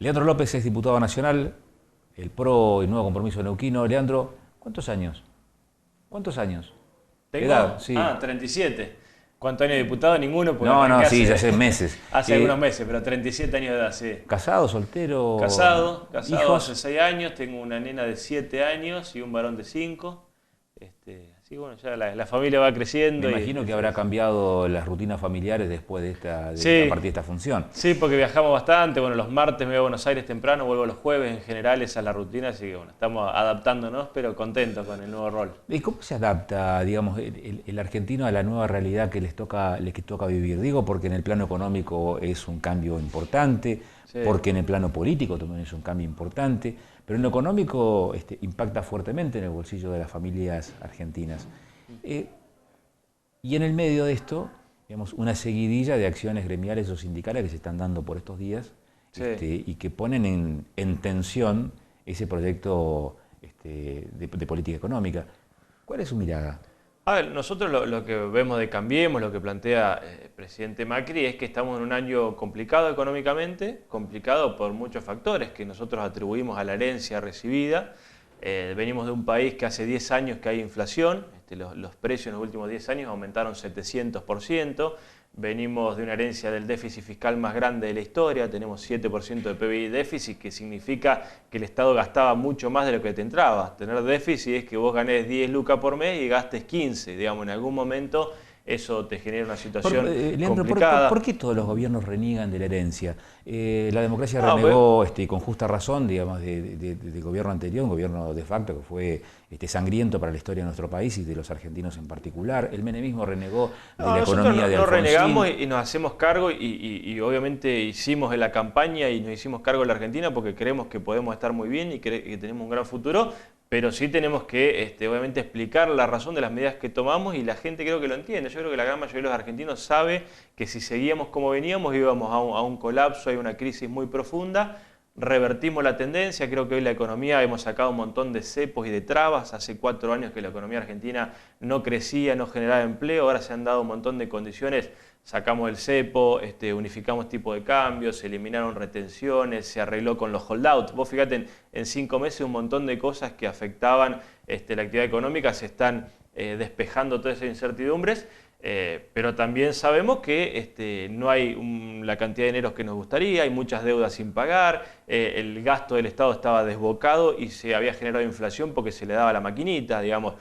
Leandro López es diputado nacional, el PRO y Nuevo Compromiso Neuquino. Leandro, ¿cuántos años? ¿Cuántos años? ¿Tengo? ¿Edad? Sí. 37. ¿Cuántos años de diputado? Ninguno, porque No, arranqué sí, ya hace meses. hace algunos meses, pero 37 años de edad, sí. ¿Casado, soltero? Casado ¿Hijos? hace 6 años, tengo una nena de 7 años y un varón de 5. Así que bueno, ya la familia va creciendo. Me imagino que habrá cambiado las rutinas familiares después de Sí. a partir de esta función. Sí, porque viajamos bastante. Bueno, los martes me voy a Buenos Aires temprano, vuelvo los jueves. En general esa es la rutina, así que bueno, estamos adaptándonos, pero contentos con el nuevo rol. ¿Y cómo se adapta, digamos, el argentino a la nueva realidad que les toca vivir? Digo, porque en el plano económico es un cambio importante, Sí. porque en el plano político también es un cambio importante, pero en lo económico impacta fuertemente en el bolsillo de las familias argentinas. Y en el medio de esto, digamos, una seguidilla de acciones gremiales o sindicales que se están dando por estos días, Sí. y que ponen en tensión ese proyecto de política económica. ¿Cuál es su mirada? A ver, nosotros lo que vemos de Cambiemos, lo que plantea el presidente Macri, es que estamos en un año complicado económicamente, complicado por muchos factores que nosotros atribuimos a la herencia recibida. Venimos de un país que hace 10 años que hay inflación, los precios en los últimos 10 años aumentaron 700%, venimos de una herencia del déficit fiscal más grande de la historia, tenemos 7% de PBI déficit, que significa que el Estado gastaba mucho más de lo que te entraba. Tener déficit es que vos ganés 10 lucas por mes y gastes 15, digamos, en algún momento eso te genera una situación Leandro, complicada. ¿por qué todos los gobiernos reniegan de la herencia? La democracia No, renegó con justa razón, digamos, del gobierno anterior, un gobierno de facto que fue sangriento para la historia de nuestro país y de los argentinos en particular. El menemismo renegó de la economía de no Alfonsín. renegamos y nos hacemos cargo y obviamente hicimos en la campaña y nos hicimos cargo de la Argentina porque creemos que podemos estar muy bien y que tenemos un gran futuro, pero sí tenemos que obviamente explicar la razón de las medidas que tomamos y la gente creo que lo entiende. Yo creo que la gran mayoría de los argentinos sabe que si seguíamos como veníamos íbamos a un colapso, hay una crisis muy profunda. Revertimos la tendencia, creo que hoy la economía hemos sacado un montón de cepos y de trabas. Hace 4 años que la economía argentina no crecía, no generaba empleo, ahora se han dado un montón de condiciones. Sacamos el cepo, unificamos tipo de cambio, se eliminaron retenciones, se arregló con los holdouts. Vos fíjate, en 5 meses un montón de cosas que afectaban la actividad económica se están despejando todas esas incertidumbres, pero también sabemos que no hay la cantidad de dinero que nos gustaría, hay muchas deudas sin pagar, el gasto del Estado estaba desbocado y se había generado inflación porque se le daba la maquinita, digamos.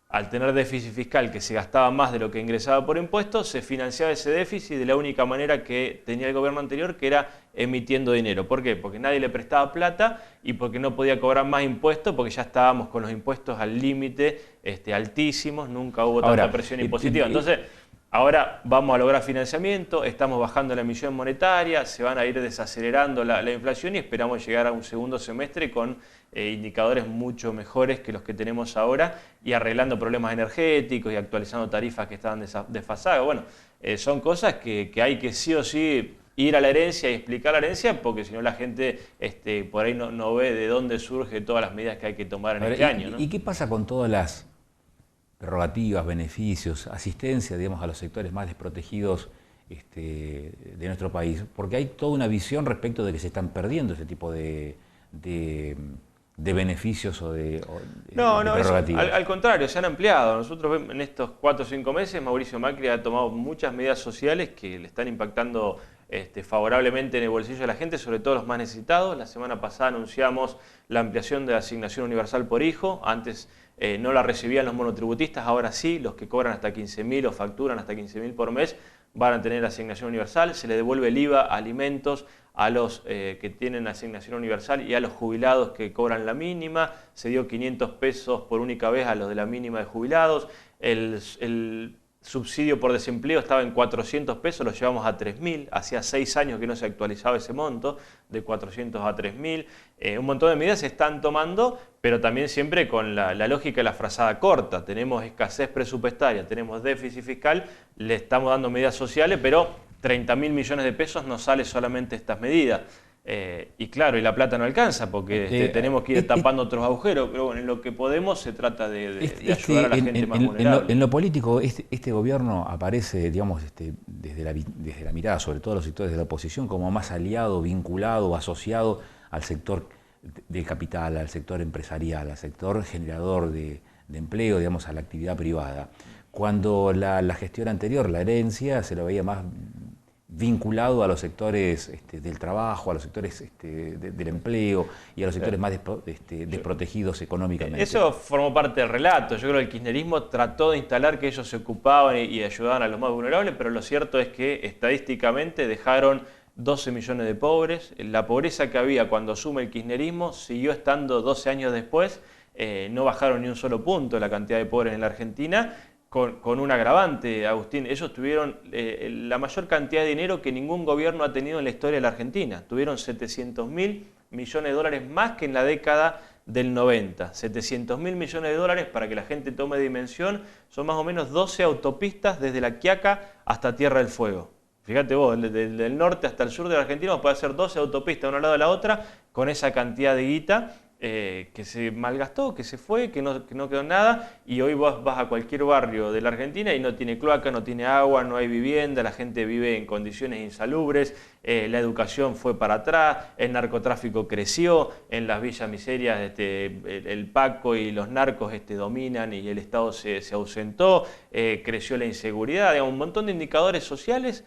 Al tener déficit fiscal que se gastaba más de lo que ingresaba por impuestos, se financiaba ese déficit de la única manera que tenía el gobierno anterior, que era emitiendo dinero. ¿Por qué? Porque nadie le prestaba plata y porque no podía cobrar más impuestos, porque ya estábamos con los impuestos al límite, altísimos, nunca hubo tanta presión impositiva. Entonces, ahora vamos a lograr financiamiento, estamos bajando la emisión monetaria, se van a ir desacelerando la inflación y esperamos llegar a un segundo semestre con indicadores mucho mejores que los que tenemos ahora y arreglando problemas energéticos y actualizando tarifas que estaban desfasadas. Bueno, son cosas que hay que sí o sí ir a la herencia y explicar la herencia porque si no la gente por ahí no ve de dónde surgen todas las medidas que hay que tomar en este año, ¿no? ¿Y qué pasa con todas las prerrogativas, beneficios, asistencia, digamos, a los sectores más desprotegidos de nuestro país? Porque hay toda una visión respecto de que se están perdiendo ese tipo de beneficios o de prerrogativas. Al contrario, se han ampliado. Nosotros vemos en estos 4 o 5 meses, Mauricio Macri ha tomado muchas medidas sociales que le están impactando favorablemente en el bolsillo de la gente, sobre todo los más necesitados. La semana pasada anunciamos la ampliación de la asignación universal por hijo. Antes no la recibían los monotributistas, ahora sí, los que cobran hasta 15.000 o facturan hasta 15.000 por mes van a tener asignación universal. Se le devuelve el IVA a alimentos a los que tienen asignación universal y a los jubilados que cobran la mínima. Se dio 500 pesos por única vez a los de la mínima de jubilados. El subsidio por desempleo estaba en 400 pesos, lo llevamos a 3.000. Hacía 6 años que no se actualizaba ese monto, de 400 a 3.000. Un montón de medidas se están tomando, pero también siempre con la lógica de la frazada corta. Tenemos escasez presupuestaria, tenemos déficit fiscal, le estamos dando medidas sociales, pero 30.000 millones de pesos no sale solamente estas medidas. Y claro, y la plata no alcanza porque tenemos que ir tapando otros agujeros, pero bueno, en lo que podemos se trata de ayudar a la gente más vulnerable. En lo político, este gobierno aparece, digamos, desde la mirada, sobre todo los sectores de la oposición, como más aliado, vinculado, asociado al sector del capital, al sector empresarial, al sector generador de empleo, digamos, a la actividad privada. Cuando la gestión anterior, la herencia, se lo veía más vinculado a los sectores del trabajo, a los sectores del empleo y a los sectores más desprotegidos económicamente. Eso formó parte del relato. Yo creo que el kirchnerismo trató de instalar que ellos se ocupaban y ayudaban a los más vulnerables, pero lo cierto es que estadísticamente dejaron 12 millones de pobres. La pobreza que había cuando asume el kirchnerismo siguió estando 12 años después. No bajaron ni un solo punto la cantidad de pobres en la Argentina. Con un agravante, Agustín, ellos tuvieron la mayor cantidad de dinero que ningún gobierno ha tenido en la historia de la Argentina. Tuvieron 700.000 millones de dólares más que en la década del 90. 700.000 millones de dólares, para que la gente tome dimensión, son más o menos 12 autopistas desde La Quiaca hasta Tierra del Fuego. Fíjate vos, del norte hasta el sur de la Argentina puede hacer 12 autopistas una al lado de la otra con esa cantidad de guita. Que se malgastó, que se fue, que no quedó nada, y hoy vos vas a cualquier barrio de la Argentina y no tiene cloaca, no tiene agua, no hay vivienda, la gente vive en condiciones insalubres, la educación fue para atrás, el narcotráfico creció, en las villas miserias el Paco y los narcos dominan y el Estado se ausentó, creció la inseguridad, digamos, un montón de indicadores sociales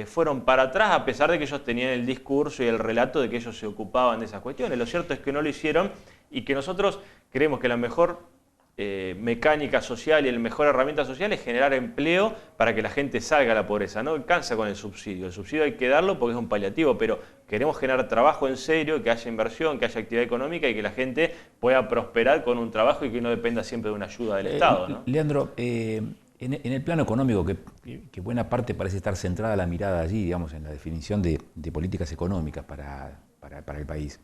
fueron para atrás, a pesar de que ellos tenían el discurso y el relato de que ellos se ocupaban de esas cuestiones. Lo cierto es que no lo hicieron y que nosotros creemos que la mejor mecánica social y la mejor herramienta social es generar empleo para que la gente salga a la pobreza. No alcanza con el subsidio hay que darlo porque es un paliativo, pero queremos generar trabajo en serio, que haya inversión, que haya actividad económica y que la gente pueda prosperar con un trabajo y que no dependa siempre de una ayuda del Estado, ¿no? Leandro, en el plano económico, que buena parte parece estar centrada la mirada allí, digamos, en la definición de políticas económicas para el país.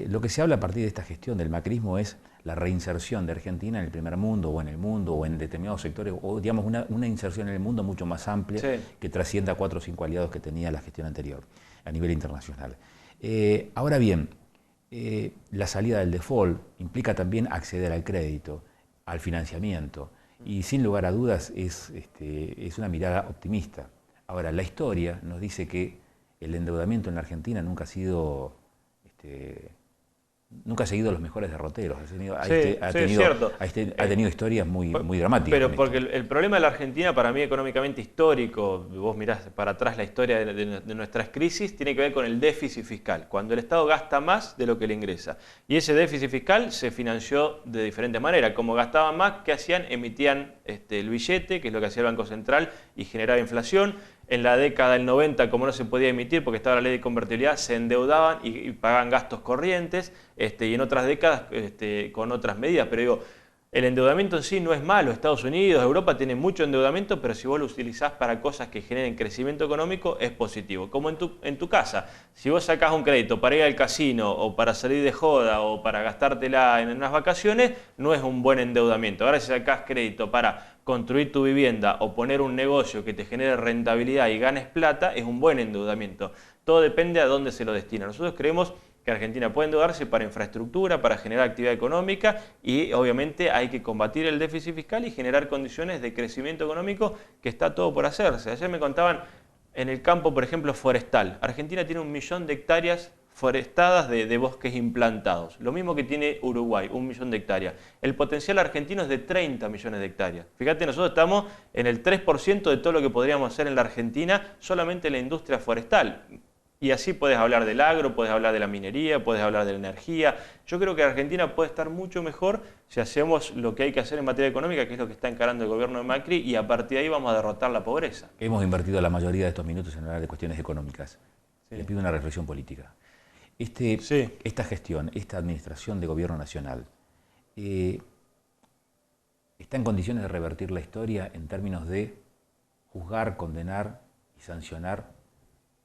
Lo que se habla a partir de esta gestión del macrismo es la reinserción de Argentina en el primer mundo o en determinados sectores, o digamos una inserción en el mundo mucho más amplia, sí, que trascienda a 4 o 5 aliados que tenía la gestión anterior a nivel internacional. Ahora bien, la salida del default implica también acceder al crédito, al financiamiento, y sin lugar a dudas es una mirada optimista. Ahora, la historia nos dice que el endeudamiento en la Argentina nunca ha seguido los mejores derroteros. Ha tenido historias muy dramáticas. Pero porque el problema de la Argentina, para mí económicamente histórico, vos mirás para atrás la historia de nuestras crisis, tiene que ver con el déficit fiscal. Cuando el Estado gasta más de lo que le ingresa. Y ese déficit fiscal se financió de diferentes maneras. Como gastaban más, ¿qué hacían? Emitían el billete, que es lo que hacía el Banco Central, y generaba inflación. En la década del 90, como no se podía emitir porque estaba la ley de convertibilidad, se endeudaban y pagaban gastos corrientes, y en otras décadas con otras medidas. Pero digo, el endeudamiento en sí no es malo. Estados Unidos, Europa tienen mucho endeudamiento, pero si vos lo utilizás para cosas que generen crecimiento económico, es positivo. Como en tu casa, si vos sacás un crédito para ir al casino o para salir de joda o para gastártela en unas vacaciones, no es un buen endeudamiento. Ahora si sacás crédito para construir tu vivienda o poner un negocio que te genere rentabilidad y ganes plata, es un buen endeudamiento. Todo depende a dónde se lo destina. Nosotros creemos que Argentina puede endeudarse para infraestructura, para generar actividad económica y obviamente hay que combatir el déficit fiscal y generar condiciones de crecimiento económico, que está todo por hacerse. Ayer me contaban en el campo, por ejemplo, forestal. Argentina tiene 1 millón de hectáreas forestadas de bosques implantados. Lo mismo que tiene Uruguay, 1 millón de hectáreas. El potencial argentino es de 30 millones de hectáreas. Fíjate, nosotros estamos en el 3% de todo lo que podríamos hacer en la Argentina solamente en la industria forestal. Y así puedes hablar del agro, puedes hablar de la minería, puedes hablar de la energía. Yo creo que Argentina puede estar mucho mejor si hacemos lo que hay que hacer en materia económica, que es lo que está encarando el gobierno de Macri, y a partir de ahí vamos a derrotar la pobreza. Hemos invertido la mayoría de estos minutos en hablar de cuestiones económicas. Sí. Le pido una reflexión política. Esta gestión, esta administración de gobierno nacional, ¿está en condiciones de revertir la historia en términos de juzgar, condenar y sancionar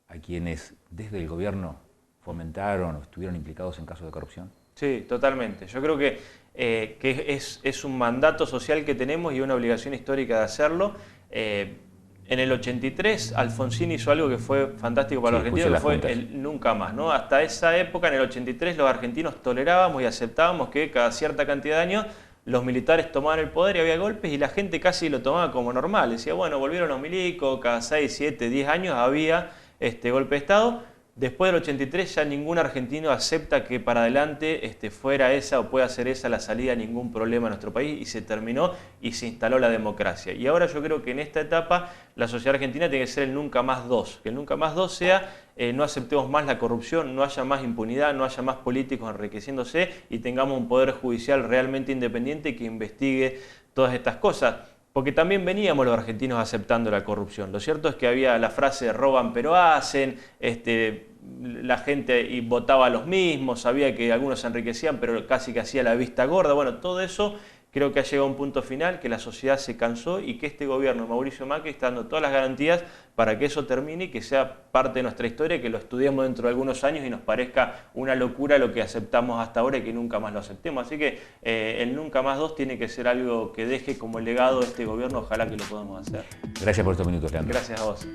a quienes desde el gobierno fomentaron o estuvieron implicados en casos de corrupción? Sí, totalmente. Yo creo que es un mandato social que tenemos y una obligación histórica de hacerlo. En En el 83 Alfonsín hizo algo que fue fantástico para los argentinos, que fue el nunca más, ¿no? Hasta esa época, en el 83, los argentinos tolerábamos y aceptábamos que cada cierta cantidad de años los militares tomaban el poder y había golpes y la gente casi lo tomaba como normal. Decía, bueno, volvieron los milicos, cada 6, 7, 10 años había golpe de Estado. Después del 83 ya ningún argentino acepta que para adelante fuera esa o pueda ser esa la salida, ningún problema en nuestro país, y se terminó y se instaló la democracia. Y ahora yo creo que en esta etapa la sociedad argentina tiene que ser el nunca más 2, que el nunca más 2 sea no aceptemos más la corrupción, no haya más impunidad, no haya más políticos enriqueciéndose y tengamos un poder judicial realmente independiente que investigue todas estas cosas. Porque también veníamos los argentinos aceptando la corrupción. Lo cierto es que había la frase roban pero hacen, la gente votaba a los mismos, sabía que algunos se enriquecían pero casi que hacía la vista gorda. Bueno, todo eso creo que ha llegado a un punto final, que la sociedad se cansó y que este gobierno de Mauricio Macri está dando todas las garantías para que eso termine y que sea parte de nuestra historia, que lo estudiemos dentro de algunos años y nos parezca una locura lo que aceptamos hasta ahora y que nunca más lo aceptemos. Así que el nunca más 2 tiene que ser algo que deje como legado de este gobierno, ojalá que lo podamos hacer. Gracias por estos minutos, Leandro. Gracias a vos.